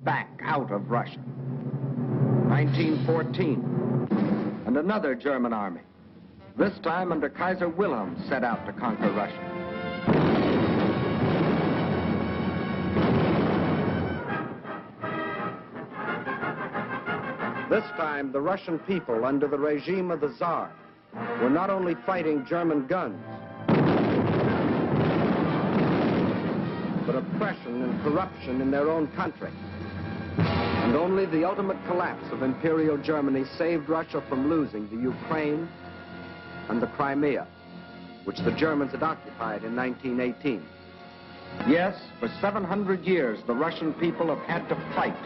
back out of Russia. 1914, and another German army, this time under Kaiser Wilhelm, set out to conquer Russia. This time, the Russian people, under the regime of the Tsar, were not only fighting German guns, but oppression and corruption in their own country. And only the ultimate collapse of Imperial Germany saved Russia from losing the Ukraine and the Crimea, which the Germans had occupied in 1918. Yes, for 700 years, the Russian people have had to fight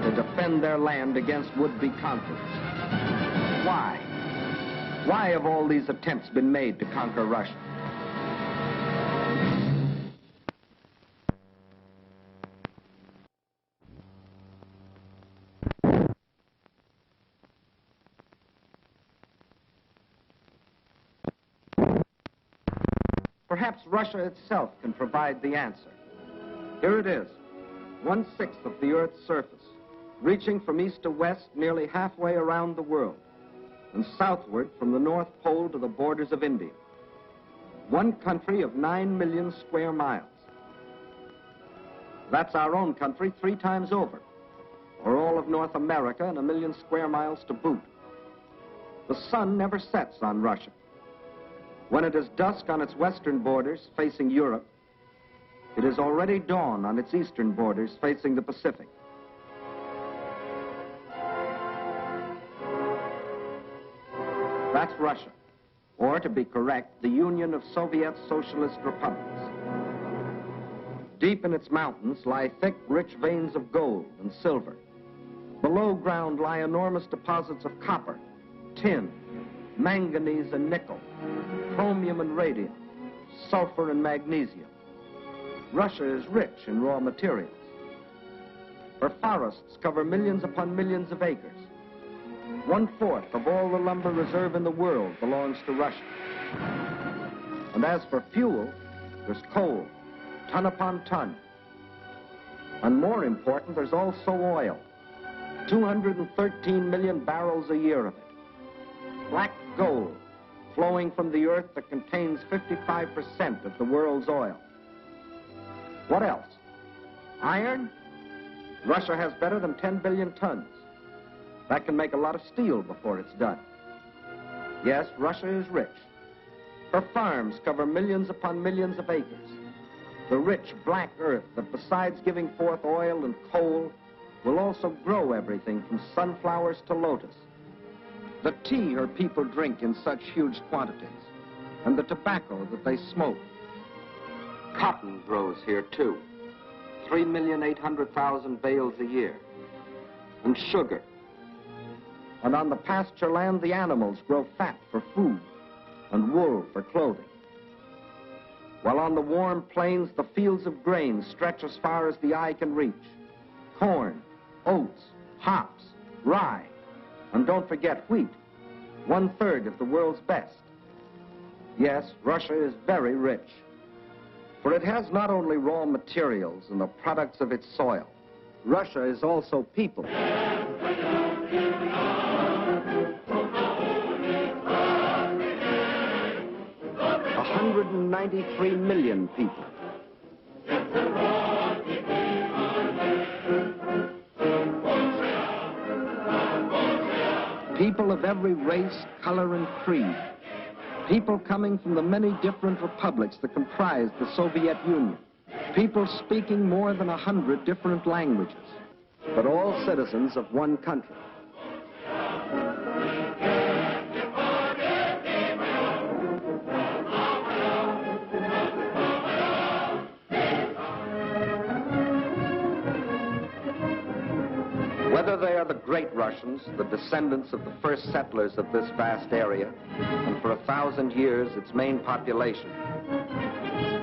to defend their land against would-be conquerors. Why? Why have all these attempts been made to conquer Russia? Perhaps Russia itself can provide the answer. Here it is, 1/6 of the Earth's surface, reaching from east to west nearly halfway around the world, and southward from the North Pole to the borders of India. One country of 9 million square miles. That's our own country 3 times over, or all of North America and 1 million square miles to boot. The sun never sets on Russia. When it is dusk on its western borders facing Europe, it is already dawn on its eastern borders facing the Pacific. That's Russia, or to be correct, the Union of Soviet Socialist Republics. Deep in its mountains lie thick, rich veins of gold and silver. Below ground lie enormous deposits of copper, tin, manganese and nickel, chromium and radium, sulfur and magnesium. Russia is rich in raw materials. Her forests cover millions upon millions of acres. 1/4 of all the lumber reserve in the world belongs to Russia. And as for fuel, there's coal, ton upon ton. And more important, there's also oil. 213 million barrels a year of it. Black gold flowing from the earth that contains 55% of the world's oil. What else? Iron? Russia has better than 10 billion tons. That can make a lot of steel before it's done. Yes, Russia is rich. Her farms cover millions upon millions of acres. The rich black earth that, besides giving forth oil and coal, will also grow everything from sunflowers to lotus. The tea her people drink in such huge quantities, and the tobacco that they smoke. Cotton grows here too, 3,800,000 bales a year. And sugar. And on the pasture land, the animals grow fat for food and wool for clothing. While on the warm plains, the fields of grain stretch as far as the eye can reach. Corn, oats, hops, rye, and don't forget wheat, 1/3 of the world's best. Yes, Russia is very rich, for it has not only raw materials and the products of its soil. Russia is also people. 193 million people. People of every race, color, and creed. People coming from the many different republics that comprise the Soviet Union. People speaking more than 100 different languages, but all citizens of one country. Whether they are the great Russians, the descendants of the first settlers of this vast area, and for 1,000 years its main population,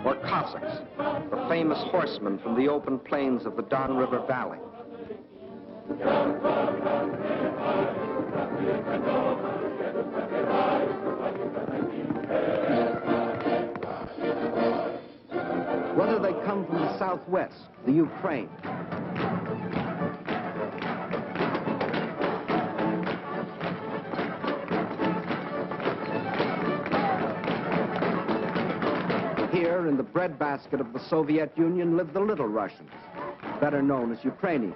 or Cossacks, the famous horsemen from the open plains of the Don River Valley. Whether they come from the south southwest, the Ukraine. Here, in the breadbasket of the Soviet Union, live the Little Russians, better known as Ukrainians.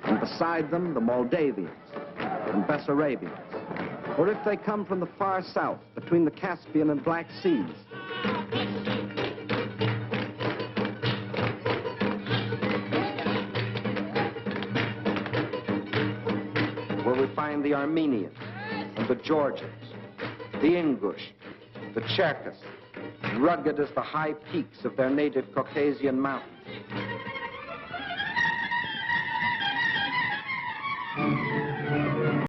And beside them, the Moldavians and Bessarabians. Or if they come from the far south, between the Caspian and Black Seas, where we find the Armenians and the Georgians, the Ingush, the Cherkess, rugged as the high peaks of their native Caucasian mountains.